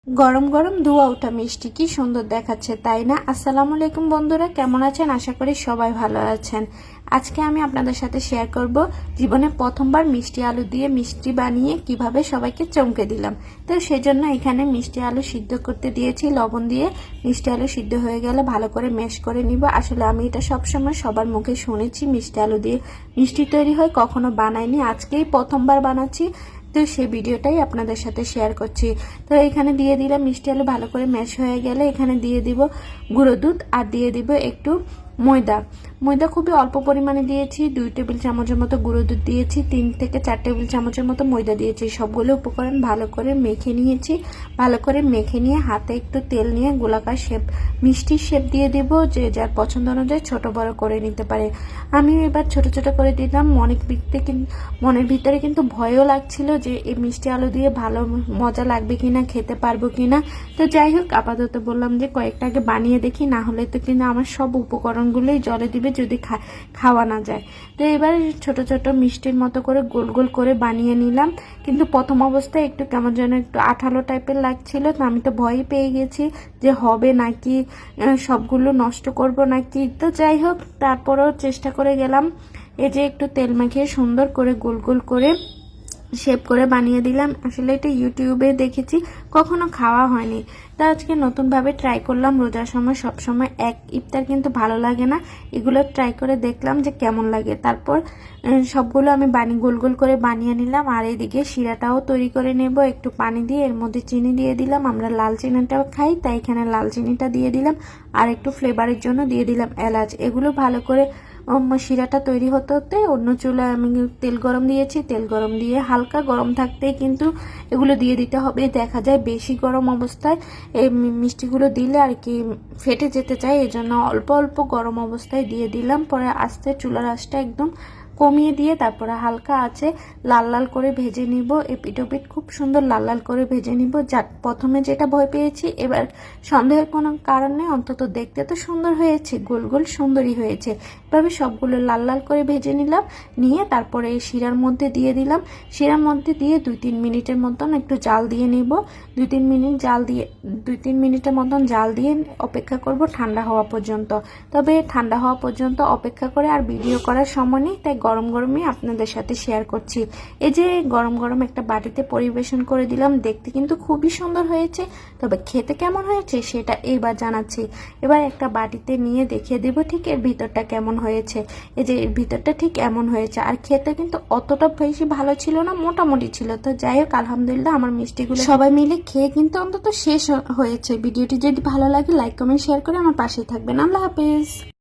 গরম গরম ধোয়া ওঠা মিষ্টি কি সুন্দর দেখাচ্ছে, তাই না? আসসালামু আলাইকুম বন্ধুরা, কেমন আছেন? আশা করি সবাই ভালো আছেন। আজকে আমি আপনাদের সাথে শেয়ার করব জীবনে প্রথমবার মিষ্টি আলু দিয়ে মিষ্টি বানিয়ে কিভাবে সবাইকে চমকে দিলাম। তো সেজন্য এখানে মিষ্টি আলু সিদ্ধ করতে দিয়েছি লবণ দিয়ে। মিষ্টি আলু সিদ্ধ হয়ে গেলে ভালো করে ম্যাশ করে নিব। আসলে আমি এটা সবসময় সবার মুখে শুনেছি মিষ্টি আলু দিয়ে মিষ্টি তৈরি হয়, কখনো বানাইনি, আজকেই প্রথমবার বানাচ্ছি। তো সেই ভিডিওটাই আপনাদের সাথে শেয়ার করছি। তো এখানে দিয়ে দিলাম মিষ্টি আলু ভালো করে ম্যাশ হয়ে গেলে এখানে দিয়ে দিব গুঁড়ো দুধ আর দিয়ে দিব একটু ময়দা। ময়দা খুবই অল্প পরিমাণে দিয়েছি, 2 টেবিল চামচের মতো গুঁড়ো দুধ দিয়েছি, 3 থেকে 4 টেবিল চামচের মতো ময়দা দিয়েছি। সবগুলো উপকরণ ভালো করে মেখে নিয়েছি। ভালো করে মেখে নিয়ে হাতে একটু তেল নিয়ে গোলাকার শেপ, মিষ্টির শেপ দিয়ে দেব। যে যার পছন্দ অনুযায়ী ছোট বড় করে নিতে পারে। আমি এবার ছোট ছোট করে দিলাম। মনের ভিতরে কিন্তু ভয়ও লাগছিল যে এই মিষ্টি আলু দিয়ে ভালো মজা লাগবে কিনা, খেতে পারবো কিনা। তো যাই হোক, আপাতত বললাম যে কয়েকটা আগে বানিয়ে দেখি, না হলে তো কিন্তু আমার সব উপকরণগুলোই জলে দিবে যদি খাওয়া না যায়। তো এবার ছোট ছোট মিষ্টির মতো করে গোল গোল করে বানিয়ে নিলাম। কিন্তু প্রথম অবস্থায় একটু কেমন যেন একটু আঠালো টাইপের লাগছিল। তো আমি তো ভয়ই পেয়ে গেছি যে হবে নাকি, সবগুলো নষ্ট করব নাকি। তো যাই হোক, তারপরেও চেষ্টা করে গেলাম। এই যে একটু তেল মাখিয়ে সুন্দর করে গোল গোল করে শেপ করে বানিয়ে দিলাম। আসলে এটা ইউটিউবে দেখেছি, কখনো খাওয়া হয়নি। তা আজকে নতুনভাবে ট্রাই করলাম। রোজার সময় সব সময় এক ইফতার কিন্তু ভালো লাগে না, এগুলো ট্রাই করে দেখলাম যে কেমন লাগে। তারপর সবগুলো আমি গোল গোল করে বানিয়ে নিলাম। আর এইদিকে শিরাটাও তৈরি করে নেব একটু পানি দিয়ে। এর মধ্যে চিনি দিয়ে দিলাম, আমরা লাল চিনিটাও খাই তাই এখানে লাল চিনিটা দিয়ে দিলাম। আর একটু ফ্লেভারের জন্য দিয়ে দিলাম এলাচ। এগুলো ভালো করে শিরাটা তৈরি হতে হতে অন্য চুলায় আমি তেল গরম দিয়েছি। তেল গরম দিয়ে হালকা গরম থাকতেই কিন্তু এগুলো দিয়ে দিতে হবে। দেখা যায় বেশি গরম অবস্থায় এই মিষ্টিগুলো দিলে আর কি ফেটে যেতে চায়, এজন্য অল্প অল্প গরম অবস্থায় দিয়ে দিলাম। পরে আস্তে চুলার আঁচটা একদম কমিয়ে দিয়ে তারপরে হালকা আছে লাল লাল করে ভেজে নিব। এপিট ওপিট খুব সুন্দর লাল লাল করে ভেজে নিব। প্রথমে যেটা ভয় পেয়েছি, এবার সন্দেহের কোনো কারণ নেই, অন্তত দেখতে তো সুন্দর হয়েছে, গোল গোল সুন্দরই হয়েছে। এভাবে সবগুলো লাল লাল করে ভেজে নিলাম। নিয়ে তারপরে এই শিরার মধ্যে দিয়ে দিলাম। শিরার মধ্যে দিয়ে 2-3 মিনিটের মতন একটু জাল দিয়ে নিব। 2-3 মিনিটের মতন জাল দিয়ে অপেক্ষা করব ঠান্ডা হওয়া পর্যন্ত। তবে ঠান্ডা হওয়া পর্যন্ত অপেক্ষা করে আর ভিডিও করার সময় নেই, তাই গরম গরমই আপনাদের সাথে শেয়ার করছি। এই যে গরম গরম একটা বাটিতে পরিবেশন করে দিলাম। দেখতে কিন্তু খুবই সুন্দর হয়েছে, তবে খেতে কেমন হয়েছে সেটা এবার জানাচ্ছি। এবার একটা বাটিতে নিয়ে দেখিয়ে দেব ঠিক এর ভিতরটা কেমন হয়েছে। এই যে এর ভিতরটা ঠিক এমন হয়েছে। আর খেতে কিন্তু অতটা বেশি ভালো ছিল না, মোটামুটি ছিল। তো যাই হোক, আলহামদুলিল্লাহ আমার মিষ্টিগুলো সবাই মিলে খেয়ে কিন্তু অন্তত শেষ হয়েছে। ভিডিওটি যদি ভালো লাগে লাইক কমেন্ট শেয়ার করে আমার পাশে থাকবেন। আল্লাহ হাফেজ।